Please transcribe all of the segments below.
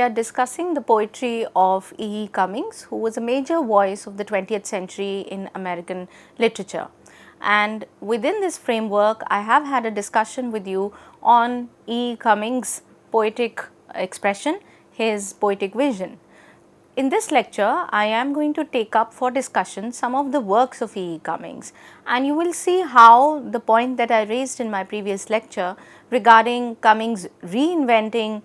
are discussing the poetry of E. Cummings, who was a major voice of the 20th century in American literature. And within this framework, I have had a discussion with you on E. Cummings' poetic expression, his poetic vision. In this lecture, I am going to take up for discussion some of the works of E. Cummings, and you will see how the point that I raised in my previous lecture regarding Cummings reinventing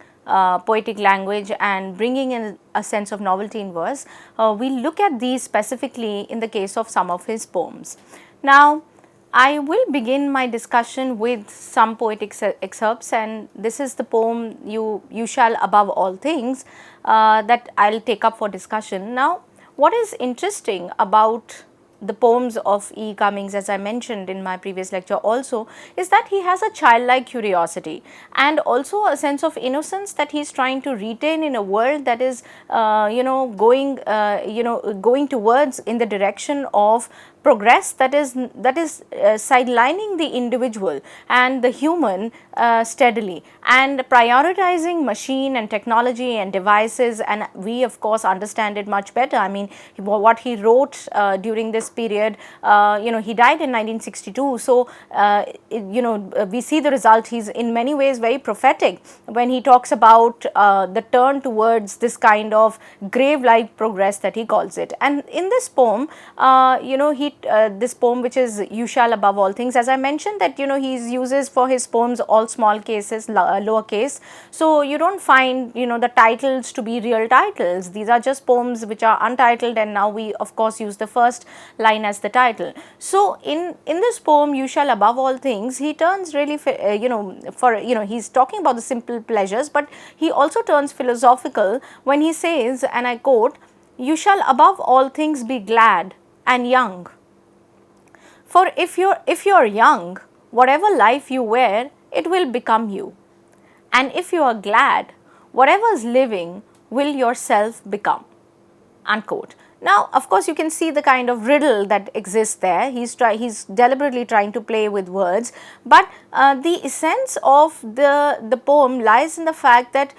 poetic language and bringing in a sense of novelty in verse, we will look at these specifically in the case of some of his poems. Now, I will begin my discussion with some poetic excerpts, and this is the poem You Shall Above All Things that I will take up for discussion. Now, what is interesting about the poems of E. Cummings, as I mentioned in my previous lecture also, is that he has a childlike curiosity and also a sense of innocence that he is trying to retain in a world that is going towards in the direction of progress that is sidelining the individual and the human steadily, and prioritizing machine and technology and devices, and we of course understand it much better. I mean, what he wrote during this period, he died in 1962, so we see the result. He is in many ways very prophetic when he talks about the turn towards this kind of grave-like progress that he calls it. And in this poem, this poem, which is You Shall Above All Things, as I mentioned that he uses for his poems all small cases, lower case, so you do not find the titles to be real titles. These are just poems which are untitled, and now we of course use the first line as the title. So in this poem You Shall Above All Things, he turns really he is talking about the simple pleasures, but he also turns philosophical when he says, and I quote, "You shall above all things be glad and young. For if you are young, whatever life you wear, it will become you. And if you are glad, whatever is living will yourself become." Unquote. Now, of course, you can see the kind of riddle that exists there. He's deliberately trying to play with words, but the essence of the poem lies in the fact that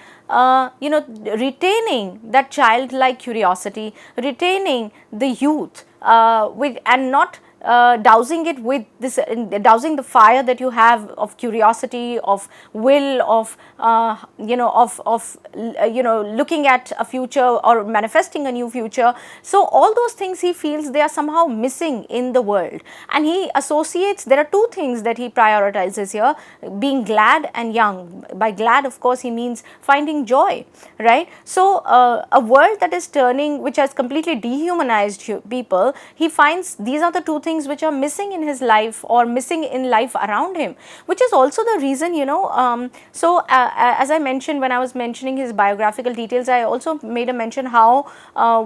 retaining that childlike curiosity, retaining the youth, and not dousing it with this, dousing the fire that you have of curiosity, of will, of looking at a future or manifesting a new future. So all those things he feels they are somehow missing in the world, and he associates, there are two things that he prioritizes here, being glad and young. By glad, of course, he means finding joy, right? So a world that is turning, which has completely dehumanized people, he finds these are the two things which are missing in his life or missing in life around him, which is also the reason, as I mentioned when I was mentioning his biographical details, I also made a mention how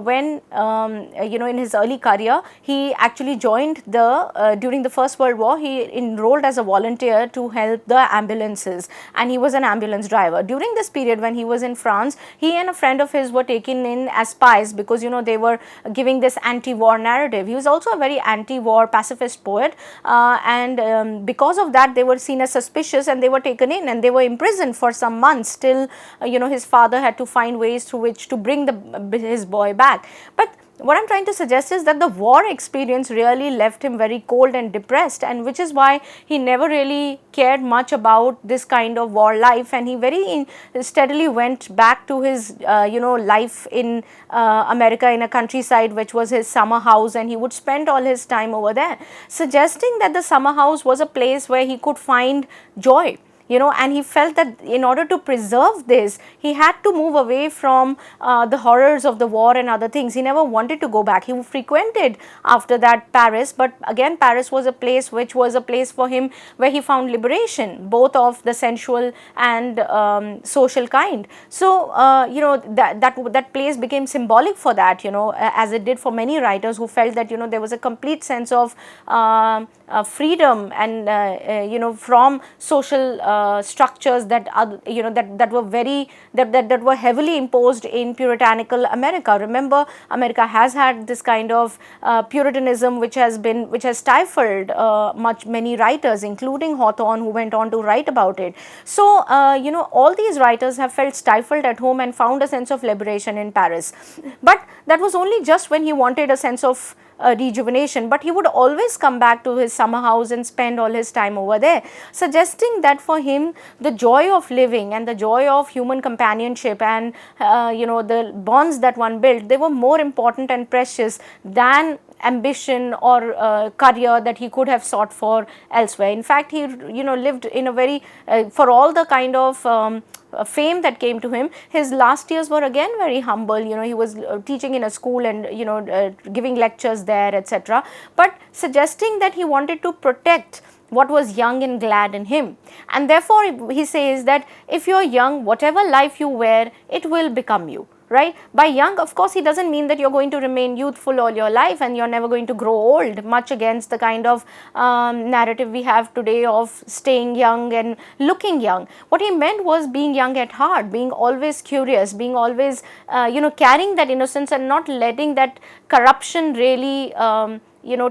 when in his early career he actually joined during the First World War, he enrolled as a volunteer to help the ambulances, and he was an ambulance driver. During this period when he was in France, he and a friend of his were taken in as spies because they were giving this anti-war narrative. He was also a very anti-war pacifist poet, and because of that they were seen as suspicious, and they were taken in and they were imprisoned for some months till his father had to find ways through which to bring his boy back. But what I am trying to suggest is that the war experience really left him very cold and depressed, and which is why he never really cared much about this kind of war life, and he very steadily went back to his life in America, in a countryside which was his summer house, and he would spend all his time over there, suggesting that the summer house was a place where he could find joy. And he felt that in order to preserve this, he had to move away from the horrors of the war and other things. He never wanted to go back. He frequented after that Paris, but again Paris was a place which was a place for him where he found liberation, both of the sensual and social kind. So that place became symbolic for that, as it did for many writers who felt that there was a complete sense of freedom and from social structures that that were that were heavily imposed in puritanical America. Remember, America has had this kind of puritanism which has stifled many writers, including Hawthorne, who went on to write about it. So all these writers have felt stifled at home and found a sense of liberation in Paris. But that was only just when he wanted a sense of rejuvenation, but he would always come back to his summer house and spend all his time over there, suggesting that for him the joy of living and the joy of human companionship and the bonds that one built, they were more important and precious than ambition or career that he could have sought for elsewhere. In fact, he lived in a very for all the kind of fame that came to him, his last years were again very humble. He was teaching in a school and giving lectures there, etc., but suggesting that he wanted to protect what was young and glad in him. And therefore he says that if you are young, whatever life you wear, it will become you. Right? By young, of course, he doesn't mean that you're going to remain youthful all your life and you're never going to grow old, much against the kind of narrative we have today of staying young and looking young. What he meant was being young at heart, being always curious, being always carrying that innocence and not letting that corruption really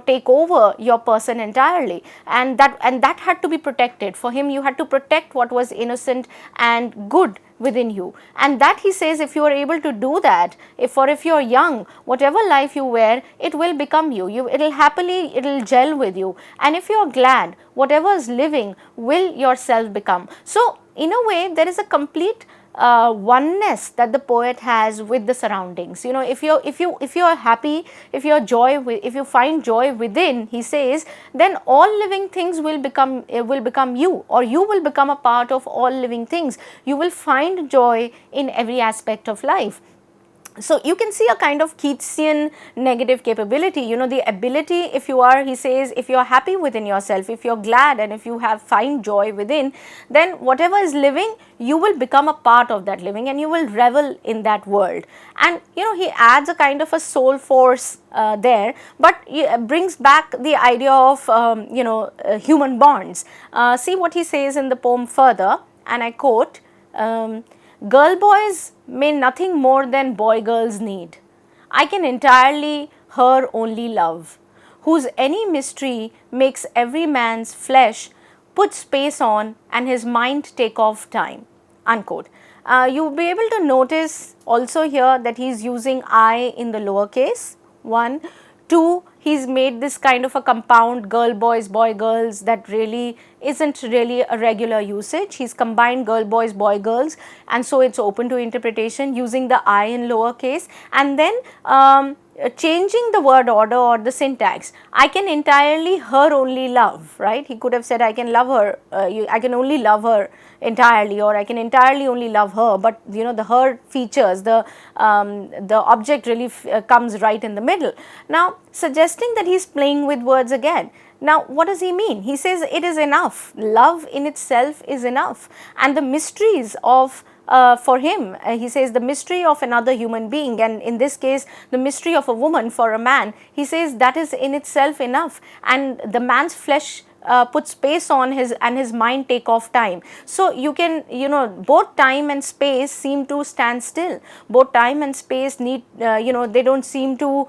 take over your person entirely, and that had to be protected. For him, you had to protect what was innocent and good within you, and that, he says, if you are able to do that, if you're young, whatever life you wear, it will become you. It'll gel with you, and if you're glad, whatever is living will yourself become. So in a way, there is a complete oneness that the poet has with the surroundings. If you are happy, if you find joy within, he says, then all living things will become you, or you will become a part of all living things. You will find joy in every aspect of life. So you can see a kind of Keatsian negative capability, the ability, if you are, he says, if you are happy within yourself, if you are glad and if you find joy within, then whatever is living, you will become a part of that living and you will revel in that world. And he adds a kind of a soul force there, but he brings back the idea of human bonds. See what he says in the poem further, and I quote, "Girl boys may nothing more than boy girls need. I can entirely her only love, whose any mystery makes every man's flesh put space on and his mind take off time." Unquote. You will be able to notice also here that he is using I in the lower case, 1. 2, he's made this kind of a compound, girl boys, boy girls, that really isn't really a regular usage. He's combined girl boys, boy girls, and so it's open to interpretation using the I in lower case, and then changing the word order or the syntax. I can entirely her only love, right? He could have said I can love her, I can only love her entirely, or I can entirely only love her, but the her features, the object really comes right in the middle. Now suggesting that he's playing with words again. Now what does he mean? He says it is enough, love in itself is enough, and the mysteries of for him, he says the mystery of another human being, and in this case the mystery of a woman for a man, he says that is in itself enough, and the man's flesh put space on his mind take off time. So you can, both time and space seem to stand still, both time and space need, they don't seem to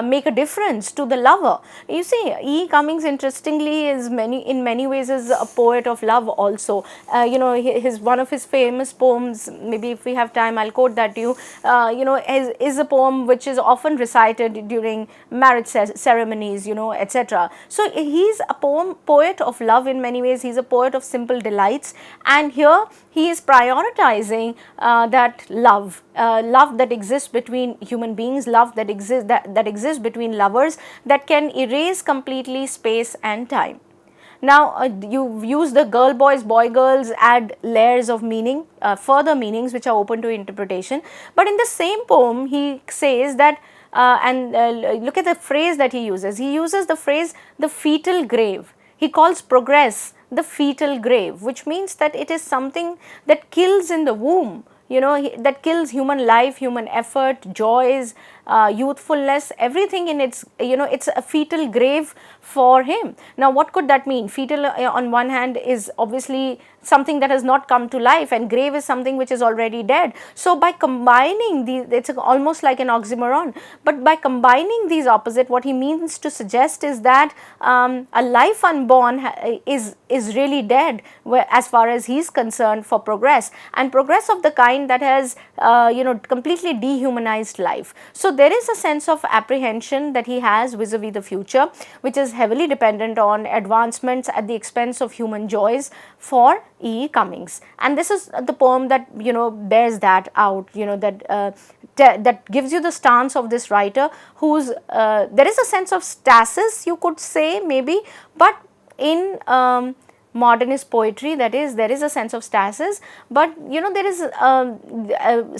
make a difference to the lover. You see, E. Cummings interestingly is in many ways is a poet of love also. One of his famous poems, maybe if we have time I'll quote that to you, is a poem which is often recited during marriage ceremonies, etc. So he's a poet of love in many ways. He's a poet of simple delights, and here he is prioritizing that love that exists between human beings, love that exists between lovers, that can erase completely space and time. Now you use the girl boys, boy girls, add layers of meaning, further meanings which are open to interpretation, but in the same poem he says that look at the phrase that he uses. He uses the phrase the fetal grave. He calls progress the fetal grave, which means that it is something that kills in the womb, that kills human life, human effort, joys, youthfulness, everything in its, it's a fetal grave for him. Now what could that mean? Fetal on one hand is obviously something that has not come to life, and grave is something which is already dead. So by combining these, it's almost like an oxymoron, but by combining these opposite, what he means to suggest is that a life unborn is really dead, as far as he's concerned, for progress, and progress of the kind that has completely dehumanized life. So there is a sense of apprehension that he has vis-a-vis the future, which is heavily dependent on advancements at the expense of human joys for E. Cummings. And this is the poem that bears that out, that gives you the stance of this writer, whose there is a sense of stasis, you could say, maybe, but in modernist poetry, that is, there is a sense of stasis, but there is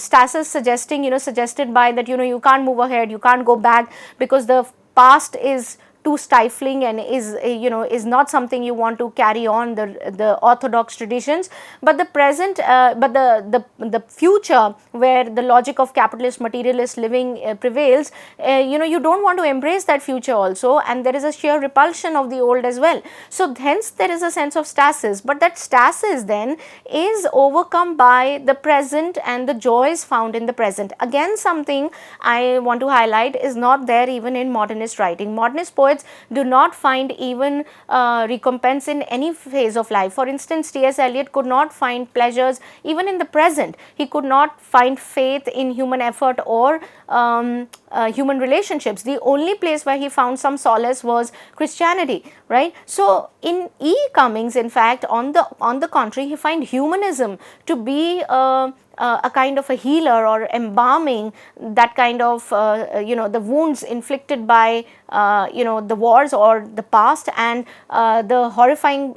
stasis suggested by that, you can't move ahead, you can't go back, because the past is too stifling and is not something you want to carry on, the orthodox traditions, but the present, but the future, where the logic of capitalist materialist living prevails, you don't want to embrace that future also, and there is a sheer repulsion of the old as well. So hence there is a sense of stasis, but that stasis then is overcome by the present and the joys found in the present. Again, something I want to highlight is not there even in modernist writing. Modernist poets do not find even recompense in any phase of life. For instance, T.S. Eliot could not find pleasures even in the present. He could not find faith in human effort or human relationships. The only place where he found some solace was Christianity, right? So in E. Cummings, in fact, on the contrary, he finds humanism to be a kind of a healer, or embalming that kind of the wounds inflicted by the wars or the past, and the horrifying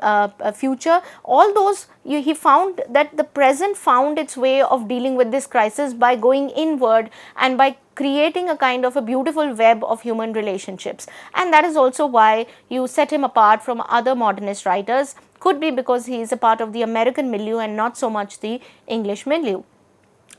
future. All those, he found that the present found its way of dealing with this crisis by going inward and by creating a kind of a beautiful web of human relationships. And that is also why you set him apart from other modernist writers. Could be because he is a part of the American milieu and not so much the English milieu.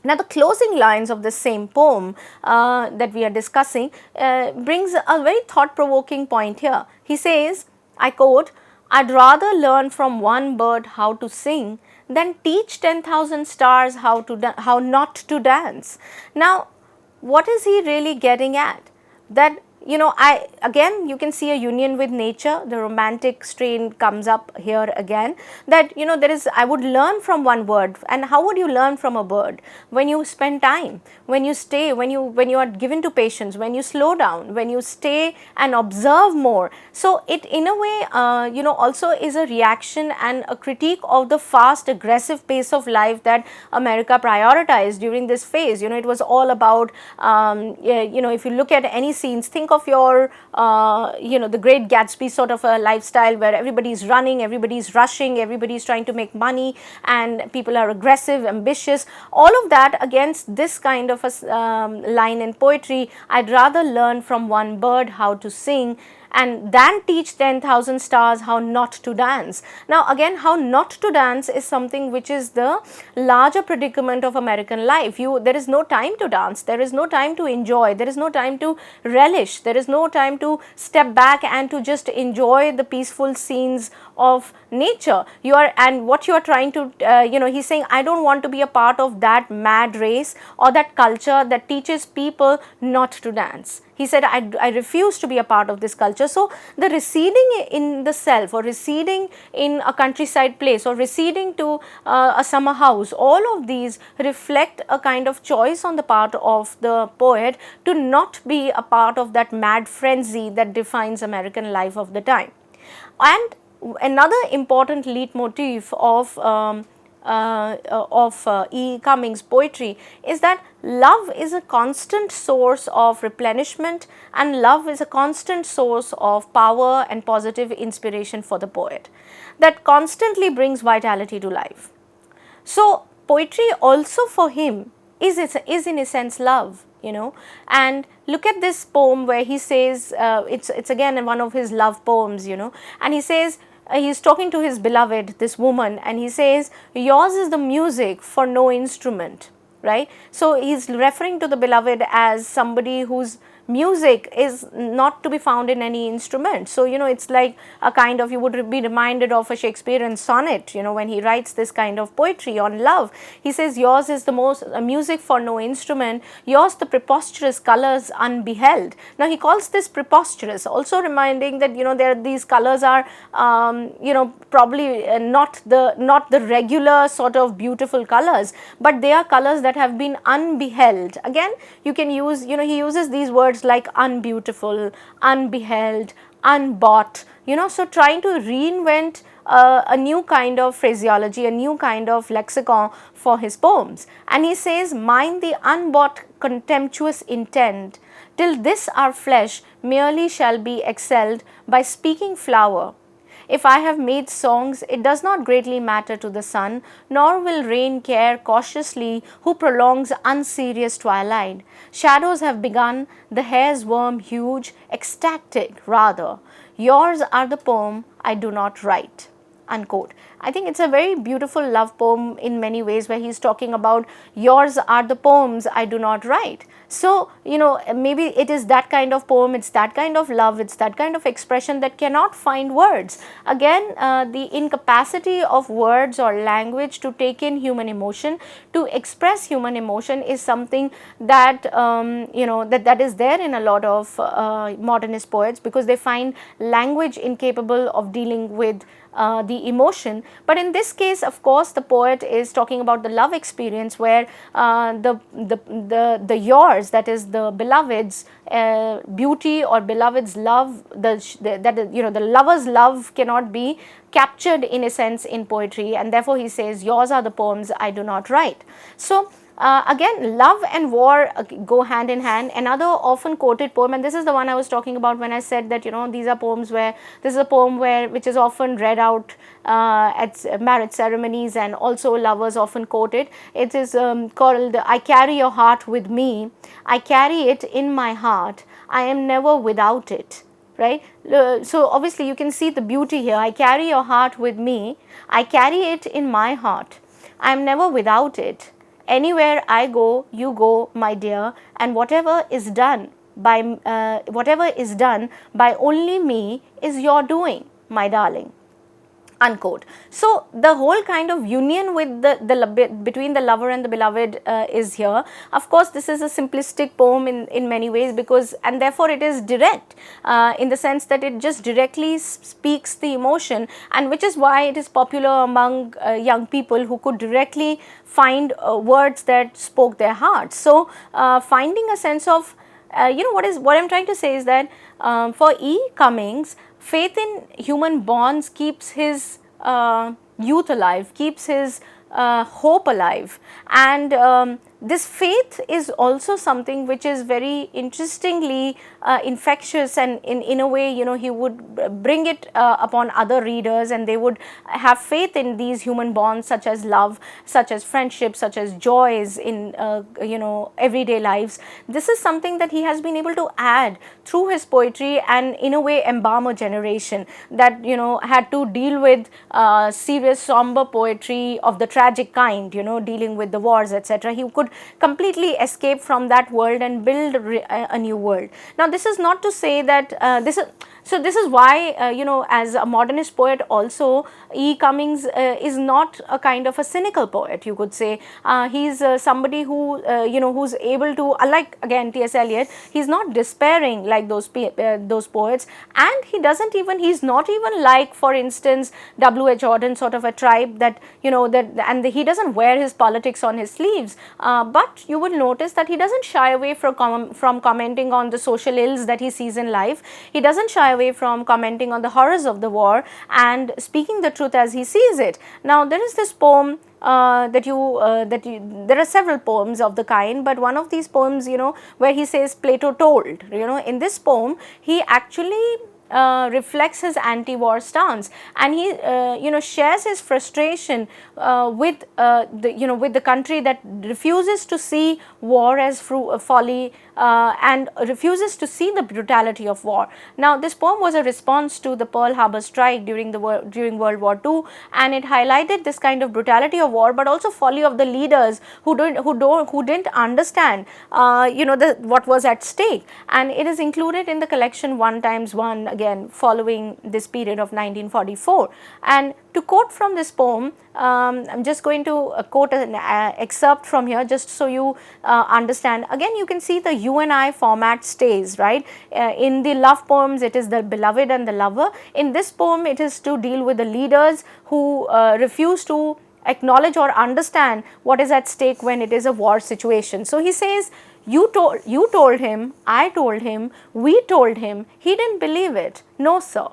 Now the closing lines of this same poem that we are discussing brings a very thought-provoking point here. He says, I quote, "I'd rather learn from one bird how to sing than teach 10,000 stars how not to dance." Now what is he really getting at? That again, you can see a union with nature. The romantic strain comes up here again, that there is, I would learn from one bird. And how would you learn from a bird? When you spend time, when you stay, when you are given to patience, when you slow down, when you stay and observe more. So it in a way also is a reaction and a critique of the fast, aggressive pace of life that America prioritized during this phase. It was all about if you look at any scenes, think of your the Great Gatsby sort of a lifestyle, where everybody is running, everybody is rushing, everybody is trying to make money, and people are aggressive, ambitious. All of that against this kind of a line in poetry, I'd rather learn from one bird how to sing and than teach 10,000 stars how not to dance. Now again, how not to dance is something which is the larger predicament of American life. There is no time to dance, there is no time to enjoy, there is no time to relish, there is no time to step back and to just enjoy the peaceful scenes of nature. And what you are trying to he's saying, I don't want to be a part of that mad race or that culture that teaches people not to dance. He said, I refuse to be a part of this culture. So the receding in the self, or receding in a countryside place, or receding to a summer house, all of these reflect a kind of choice on the part of the poet to not be a part of that mad frenzy that defines American life of the time. And another important leitmotif of E. Cummings' poetry is that love is a constant source of replenishment, and love is a constant source of power and positive inspiration for the poet, that constantly brings vitality to life. So poetry also for him is in a sense love, and look at this poem where he says, it's again one of his love poems, and he says, he's talking to his beloved, this woman, and he says, yours is the music for no instrument. right? So he's referring to the beloved as somebody whose music is not to be found in any instrument. So, it's like a kind of, you would be reminded of a Shakespearean sonnet, when he writes this kind of poetry on love. He says, yours is the most music for no instrument, yours the preposterous colors unbeheld. Now, he calls this preposterous, also reminding that, these colors are, probably not the regular sort of beautiful colors, but they are colors that have been unbeheld. Again, you can use, he uses these words like unbeautiful, unbeheld, unbought, so trying to reinvent a new kind of phraseology, a new kind of lexicon for his poems. And he says, mind the unbought contemptuous intent, till this our flesh merely shall be excelled by speaking flower. If I have made songs, it does not greatly matter to the sun, nor will rain care cautiously who prolongs unserious twilight. Shadows have begun, the hair's worm huge, ecstatic rather. Yours are the poem I do not write. Unquote. I think it's a very beautiful love poem in many ways, where he's talking about yours are the poems I do not write. So, maybe it is that kind of poem, it's that kind of love, it's that kind of expression that cannot find words. Again, the incapacity of words or language to take in human emotion, to express human emotion, is something that, that is there in a lot of modernist poets, because they find language incapable of dealing with the emotion. But in this case, of course, the poet is talking about the love experience, where the yours, that is the beloved's beauty or beloved's love, the lover's love cannot be captured in a sense in poetry, and therefore he says, yours are the poems I do not write. So again, love and war go hand in hand. Another often quoted poem, and this is the one I was talking about when I said that, these are poems where, this is a poem which is often read out at marriage ceremonies, and also lovers often quote it. It is called, I carry your heart with me, I carry it in my heart, I am never without it. Right? So obviously you can see the beauty here. I carry your heart with me, I carry it in my heart, I am never without it. Anywhere I go, you go, my dear, and whatever is done by only me is your doing, my darling. Unquote. So the whole kind of union with between the lover and the beloved is here. Of course, this is a simplistic poem in many ways, because, and therefore it is direct in the sense that it just directly speaks the emotion, and which is why it is popular among young people who could directly find words that spoke their hearts. So finding a sense of what I'm trying to say is that for E. Cummings, faith in human bonds keeps his youth alive, keeps his hope alive, and this faith is also something which is very interestingly infectious, and in a way, he would bring it upon other readers, and they would have faith in these human bonds, such as love, such as friendship, such as joys in everyday lives. This is something that he has been able to add through his poetry, and in a way embalm a generation that had to deal with serious somber poetry of the tragic kind, dealing with the wars, etc. He could completely escape from that world and build a new world. Now, this is not to say that this is why as a modernist poet also, E. Cummings is not a kind of a cynical poet, you could say. He's somebody who who's able to, unlike again T.S. Eliot, he's not despairing like those poets, and he's not even like, for instance, W.H. Auden, sort of a tribe that he doesn't wear his politics on his sleeves, but you will notice that he doesn't shy away from commenting on the social ills that he sees in life. He doesn't shy away from commenting on the horrors of the war and speaking the truth as he sees it. Now, there is this poem there are several poems of the kind, but one of these poems, where he says Plato told, in this poem he actually reflects his anti-war stance, and he shares his frustration with with the country that refuses to see war as folly and refuses to see the brutality of war. Now, this poem was a response to the Pearl Harbor strike during World War II, and it highlighted this kind of brutality of war, but also folly of the leaders who didn't understand what was at stake. And it is included in the collection One Times One, again following this period of 1944. And to quote from this poem, I'm just going to quote an excerpt from here, just so you understand. Again, you can see the you and I format stays, right? In the love poems, it is the beloved and the lover. In this poem, it is to deal with the leaders who refuse to acknowledge or understand what is at stake when it is a war situation. So he says, you told him, I told him, we told him, he didn't believe it. No, sir.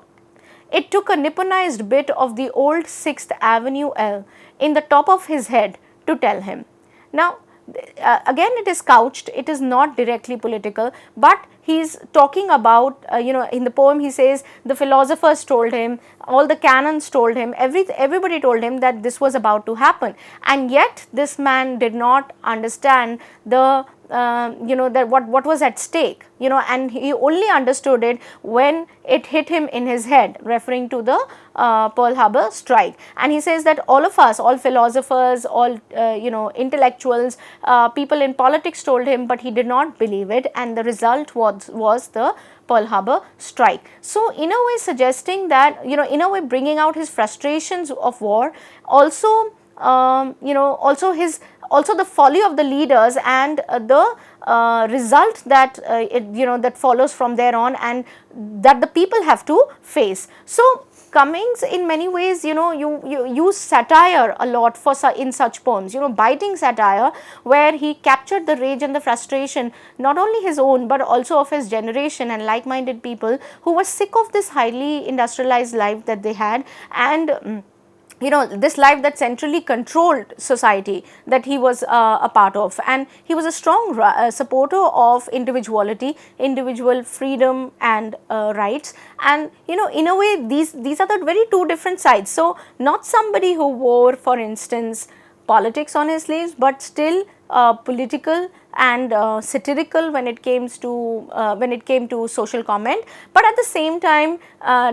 It took a nipponized bit of the old 6th Avenue L in the top of his head to tell him. Now, again, it is couched, it is not directly political, but he is talking about, in the poem he says, the philosophers told him, all the canons told him, everybody told him that this was about to happen, and yet this man did not understand the that what was at stake, and he only understood it when it hit him in his head, referring to the Pearl Harbor strike. And he says that all of us, all philosophers, all intellectuals, people in politics told him, but he did not believe it, and the result was the Pearl Harbor strike. So, in a way suggesting that, in a way bringing out his frustrations of war, also also the folly of the leaders, and the result that that follows from there on, and that the people have to face. So, Cummings in many ways, you use satire a lot in such poems, biting satire, where he captured the rage and the frustration, not only his own but also of his generation and like-minded people who were sick of this highly industrialized life that they had, and this life that centrally controlled society that he was a part of. And he was a strong supporter of individuality, individual freedom and rights, and in a way these are the very two different sides. So, not somebody who wore, for instance, politics on his sleeves, but still political and satirical when it came to social comment, but at the same time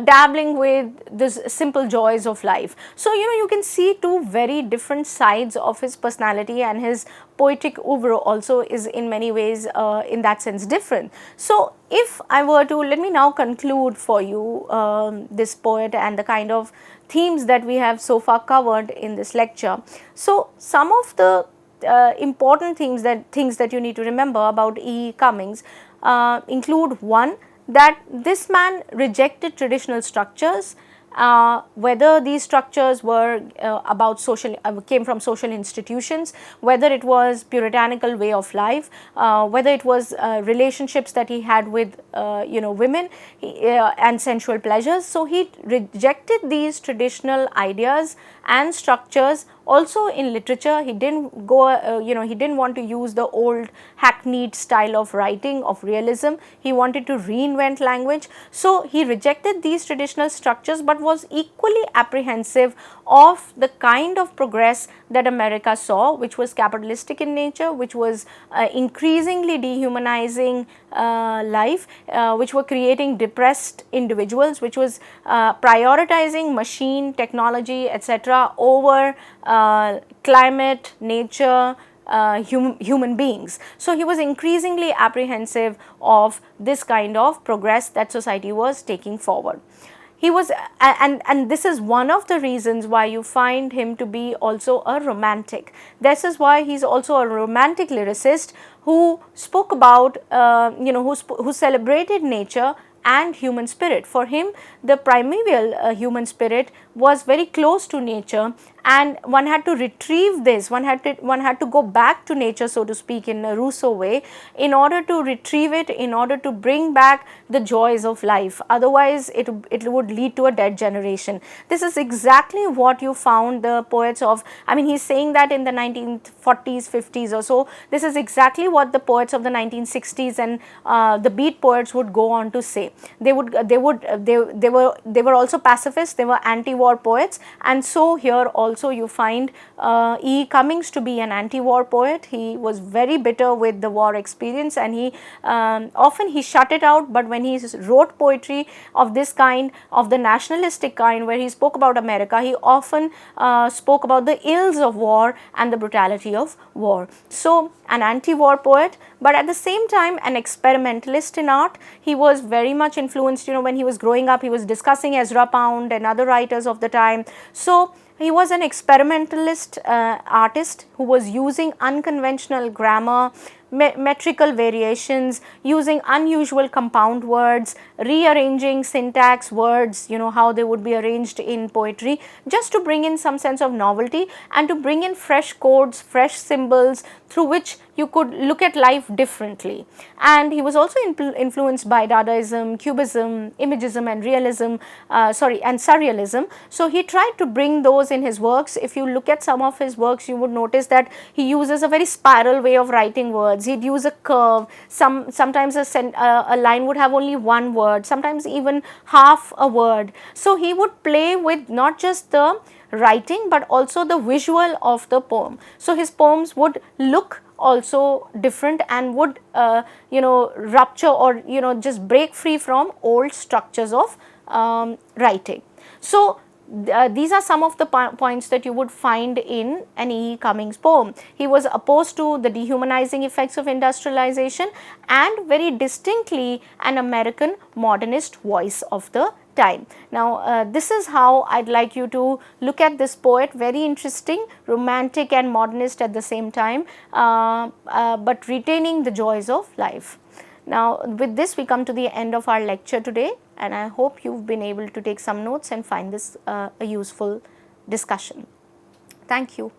dabbling with this simple joys of life. So, you can see two very different sides of his personality, and his poetic oeuvre also is in many ways in that sense different. So, if I were to, let me now conclude for you this poet and the kind of themes that we have so far covered in this lecture. So, some of the important things that you need to remember about E. Cummings include: one, that this man rejected traditional structures, whether these structures were came from social institutions, whether it was puritanical way of life, whether it was relationships that he had with women and sensual pleasures. So, he rejected these traditional ideas and structures. Also in literature, he didn't go, he didn't want to use the old hackneyed style of writing, of realism. He wanted to reinvent language. So, he rejected these traditional structures, but was equally apprehensive of the kind of progress that America saw, which was capitalistic in nature, which was increasingly dehumanizing life, which were creating depressed individuals, which was prioritizing machine, technology, etc. over climate, nature, human beings. So, he was increasingly apprehensive of this kind of progress that society was taking forward. He was, and this is one of the reasons why you find him to be also a romantic. This is why he is also a romantic lyricist who spoke about, who celebrated nature and human spirit. For him, the primeval human spirit was very close to nature, and one had to retrieve this, one had to go back to nature, so to speak, in a Rousseau way, in order to retrieve it, in order to bring back the joys of life. Otherwise it would lead to a dead generation. This is exactly what you found the poets of, I mean, he's saying that in the 1940s, 50s or so. This is exactly what the poets of the 1960s and the beat poets would go on to say. They were also pacifists, they were anti-war poets, and so here also you find E. Cummings to be an anti-war poet. He was very bitter with the war experience, and he often he shut it out, but when he wrote poetry of this kind, of the nationalistic kind, where he spoke about America, he often spoke about the ills of war and the brutality of war. So an anti-war poet, but at the same time an experimentalist in art. He was very much influenced, when he was growing up, he was discussing Ezra Pound and other writers of the time. So he was an experimentalist artist who was using unconventional grammar, metrical variations, using unusual compound words, rearranging syntax words, how they would be arranged in poetry, just to bring in some sense of novelty and to bring in fresh codes, fresh symbols through which you could look at life differently. And he was also influenced by Dadaism, Cubism, Imagism and realism, and Surrealism. So he tried to bring those in his works. If you look at some of his works, you would notice that he uses a very spiral way of writing words. He'd use a curve. Sometimes a line would have only one word, sometimes even half a word. So he would play with not just the writing but also the visual of the poem. So his poems would look also different and would rupture or just break free from old structures of writing. So these are some of the points that you would find in an E. Cummings poem. He was opposed to the dehumanizing effects of industrialization and very distinctly an American modernist voice of the time. Now this is how I'd like you to look at this poet, very interesting, romantic and modernist at the same time, but retaining the joys of life. Now with this we come to the end of our lecture today, and I hope you've been able to take some notes and find this a useful discussion. Thank you.